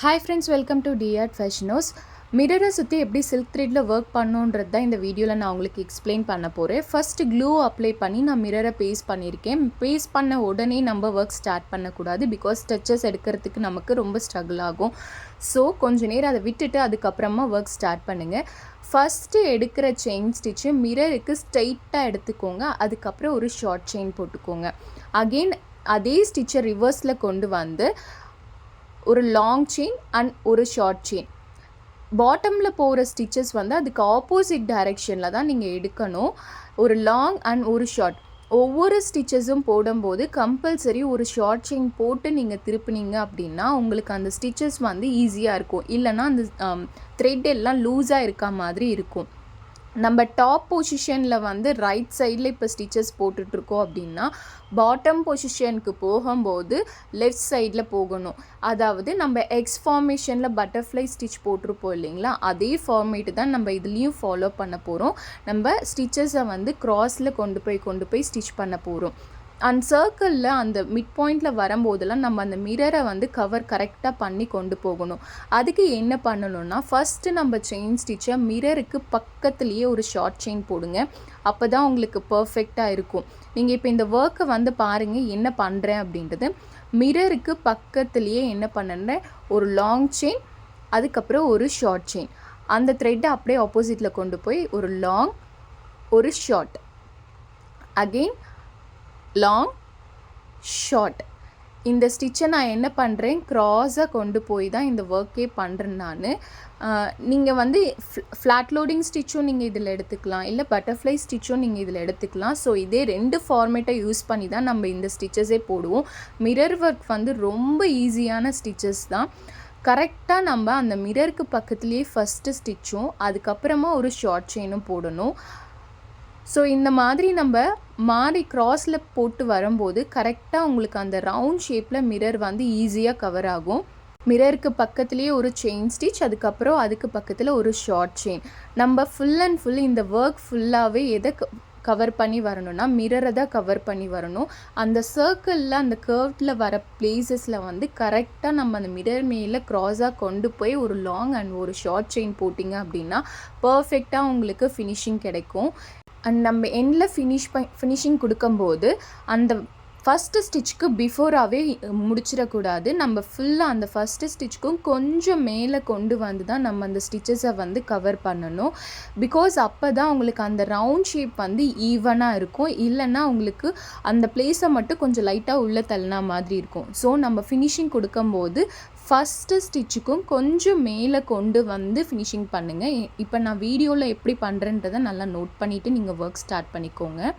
Hi friends, welcome to D-Art Fashion House. மிரரை சுற்றி எப்படி silk த்ரெட்டில் work பண்ணுன்றது தான் இந்த வீடியோவில் நான் உங்களுக்கு எக்ஸ்பிளைன் பண்ண போகிறேன். ஃபஸ்ட்டு க்ளூ அப்ளை பண்ணி நான் மிரரை பேஸ்ட் பண்ணியிருக்கேன். பேஸ்ட் பண்ண உடனே நம்ம ஒர்க் ஸ்டார்ட் பண்ணக்கூடாது. பிகாஸ் ஸ்டிச்சஸ் எடுக்கிறதுக்கு நமக்கு ரொம்ப ஸ்ட்ரகிள் ஆகும். ஸோ கொஞ்சம் நேரம் அதை விட்டுட்டு அதுக்கப்புறமா ஒர்க் ஸ்டார்ட் பண்ணுங்கள். ஃபஸ்ட்டு எடுக்கிற செயின் ஸ்டிச்சு மிரருக்கு ஸ்ட்ரெயிட்டாக எடுத்துக்கோங்க. அதுக்கப்புறம் ஒரு ஷார்ட் செயின் போட்டுக்கோங்க. அகெயின் அதே ஸ்டிச்சை ரிவர்ஸில் கொண்டு வந்து ஒரு லாங் செயின் அண்ட் ஒரு ஷார்ட் செயின். பாட்டமில் போகிற ஸ்டிச்சஸ் வந்து அதுக்கு ஆப்போசிட் டைரெக்ஷனில் தான் நீங்கள் எடுக்கணும். ஒரு லாங் அண்ட் ஒரு ஷார்ட். ஒவ்வொரு ஸ்டிச்சஸும் போடும்போது கம்பல்சரி ஒரு ஷார்ட் செயின் போட்டு நீங்கள் திருப்பினீங்க அப்படின்னா உங்களுக்கு அந்த ஸ்டிச்சஸ் வந்து ஈஸியாக இருக்கும். இல்லைனா அந்த த்ரெட் எல்லாம் லூஸாக இருக்க மாதிரி இருக்கும். நம்ம டாப் பொசிஷனில் வந்து ரைட் சைடில் இப்போ ஸ்டிச்சஸ் போட்டுட்ருக்கோம் அப்படின்னா பாட்டம் பொசிஷனுக்கு போகும்போது லெஃப்ட் சைடில் போகணும். அதாவது நம்ம எக்ஸ் ஃபார்மேஷனில் பட்டர்ஃப்ளை ஸ்டிச் போட்டிருப்போம் இல்லைங்களா, அதே ஃபார்மேட்டு தான் நம்ம இதுலேயும் ஃபாலோ பண்ண போகிறோம். நம்ம ஸ்டிச்சஸை வந்து க்ராஸில் கொண்டு போய் ஸ்டிச் பண்ண போகிறோம். அண்ட் சர்க்கிளில் அந்த மிட் பாயிண்டில் வரும்போதெல்லாம் நம்ம அந்த மிரரை வந்து கவர் கரெக்டாக பண்ணி கொண்டு போகணும். அதுக்கு என்ன பண்ணணும்னா ஃபஸ்ட்டு நம்ம செயின் ஸ்டிச்சை மிரருக்கு பக்கத்துலேயே ஒரு ஷார்ட் செயின் போடுங்க. அப்போ தான் உங்களுக்கு பர்ஃபெக்டாக இருக்கும். நீங்கள் இப்போ இந்த ஒர்க்கை வந்து பாருங்கள் என்ன பண்ணுறேன் அப்படின்றது. மிரருக்கு பக்கத்துலேயே என்ன பண்ணுறேன், ஒரு லாங் செயின் அதுக்கப்புறம் ஒரு ஷார்ட் செயின். அந்த த்ரெட்டை அப்படியே ஆப்போசிட்டில் கொண்டு போய் ஒரு லாங் ஒரு ஷார்ட், அகெயின் லாங் ஷார்ட். இந்த ஸ்டிச்சை நான் என்ன பண்ணுறேன், க்ராஸாக கொண்டு போய் தான் இந்த ஒர்க்கே பண்ணுறேன் நான். நீங்கள் வந்து ஃப்ளாட் லோடிங் ஸ்டிச்சும் நீங்கள் இதில் எடுத்துக்கலாம், இல்லை பட்டர்ஃப்ளை ஸ்டிச்சும் நீங்கள் இதில் எடுத்துக்கலாம். ஸோ இதே 2 ஃபார்மேட்டை யூஸ் பண்ணி தான் நம்ம இந்த ஸ்டிச்சஸே போடுவோம். மிரர் ஒர்க் வந்து ரொம்ப ஈஸியான ஸ்டிச்சஸ் தான். கரெக்டாக நம்ம அந்த மிரருக்கு பக்கத்துலேயே ஃபஸ்ட்டு ஸ்டிச்சும் அதுக்கப்புறமா ஒரு ஷார்ட் செயினும் போடணும். ஸோ இந்த மாதிரி நம்ம மாறி க்ராஸில் போட்டு வரும்போது கரெக்டாக உங்களுக்கு அந்த ரவுண்ட் ஷேப்பில் மிரர் வந்து ஈஸியாக கவர் ஆகும். மிரருக்கு பக்கத்துலேயே ஒரு செயின் ஸ்டிச், அதுக்கப்புறம் அதுக்கு பக்கத்தில் ஒரு ஷார்ட் செயின். நம்ம ஃபுல் அண்ட் ஃபுல் இந்த ஒர்க் ஃபுல்லாகவே எதை கவர் பண்ணி வரணும்னா மிரரை தான் கவர் பண்ணி வரணும். அந்த சர்க்கிளில் அந்த கர்வ்டில் வர பிளேசஸில் வந்து கரெக்டாக நம்ம அந்த மிரர் மேலே க்ராஸாக கொண்டு போய் ஒரு லாங் அண்ட் ஒரு ஷார்ட் செயின் போட்டிங்க அப்படின்னா பர்ஃபெக்டாக உங்களுக்கு ஃபினிஷிங் கிடைக்கும். அண்ட் நம்ம எண்டில் ஃபினிஷிங் கொடுக்கும்போது அந்த ஃபஸ்ட்டு ஸ்டிச்சுக்கு பிஃபோராகவே முடிச்சிடக்கூடாது. நம்ம ஃபுல்லாக அந்த ஃபஸ்ட்டு ஸ்டிச்சுக்கும் கொஞ்சம் மேலே கொண்டு வந்து தான் நம்ம அந்த ஸ்டிச்சஸை வந்து கவர் பண்ணணும். பிகாஸ் அப்போ தான் உங்களுக்கு அந்த ரவுண்ட் ஷேப் வந்து ஈவனாக இருக்கும். இல்லைன்னா உங்களுக்கு அந்த பிளேஸை மட்டும் கொஞ்சம் லைட்டாக உள்ளே தள்ளினா மாதிரி இருக்கும். ஸோ நம்ம ஃபினிஷிங் கொடுக்கும்போது ஃபஸ்ட்டு ஸ்டிச்சுக்கும் கொஞ்சம் மேலே கொண்டு வந்து ஃபினிஷிங் பண்ணுங்கள். இப்போ நான் வீடியோவில் எப்படி பண்ணுறேன்றதை நல்லா நோட் பண்ணிவிட்டு நீங்கள் ஒர்க் ஸ்டார்ட் பண்ணிக்கோங்க.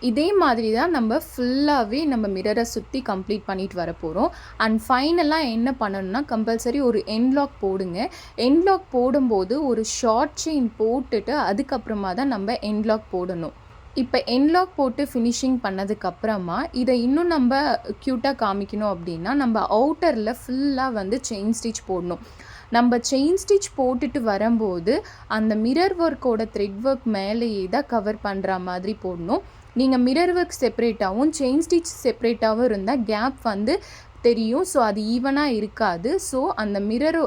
இதே மாதிரி தான் நம்ம ஃபுல்லாகவே நம்ம மிரரை சுற்றி கம்ப்ளீட் பண்ணிட்டு வர போகிறோம். அண்ட் ஃபைனலாக என்ன பண்ணணும்னா கம்பல்சரி ஒரு என்லாக் போடுங்க. என்லாக் போடும்போது ஒரு ஷார்ட் செயின் போட்டுட்டு அதுக்கப்புறமா தான் நம்ம என்லாக் போடணும். இப்போ என்லாக் போட்டு ஃபினிஷிங் பண்ணதுக்கப்புறமா இதை இன்னும் நம்ம க்யூட்டாக காமிக்கணும் அப்படின்னா நம்ம அவுட்டரில் ஃபுல்லாக வந்து செயின் ஸ்டிச் போடணும். நம்ம செயின் ஸ்டிச் போட்டுட்டு வரும்போது அந்த மிரர் ஒர்க்கோட த்ரெட் ஒர்க் மேலேயே தான் கவர் பண்ணுற மாதிரி போடணும். நீங்கள் மிரர் ஒர்க் செப்பரேட்டாகவும் செயின் ஸ்டிச் செப்பரேட்டாகவும் இருந்தால் கேப் வந்து தெரியும். ஸோ அது ஈவனாக இருக்காது. ஸோ அந்த மிரர்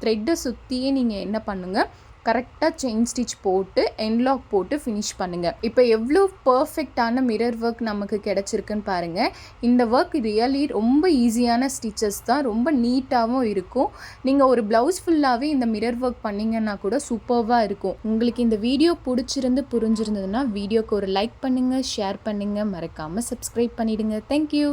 த்ரெட்டை சுற்றியே நீங்கள் என்ன பண்ணுங்கள், கரெக்டாக செயின் ஸ்டிச் போட்டு என்லாக் போட்டு ஃபினிஷ் பண்ணுங்கள். இப்போ எவ்வளோ பர்ஃபெக்டான மிரர் ஒர்க் நமக்கு கிடச்சிருக்குன்னு பாருங்கள். இந்த ஒர்க் ரியலி ரொம்ப ஈஸியான ஸ்டிச்சஸ் தான், ரொம்ப நீட்டாகவும் இருக்கும். நீங்கள் ஒரு ப்ளவுஸ் ஃபுல்லாகவே இந்த மிரர் ஒர்க் பண்ணிங்கன்னா கூட சூப்பர்வாக இருக்கும். உங்களுக்கு இந்த வீடியோ புரிஞ்சிருந்ததுன்னா வீடியோக்கு ஒரு லைக் பண்ணுங்கள், ஷேர் பண்ணுங்கள், மறக்காமல் சப்ஸ்கிரைப் பண்ணிவிடுங்க. தேங்க்யூ.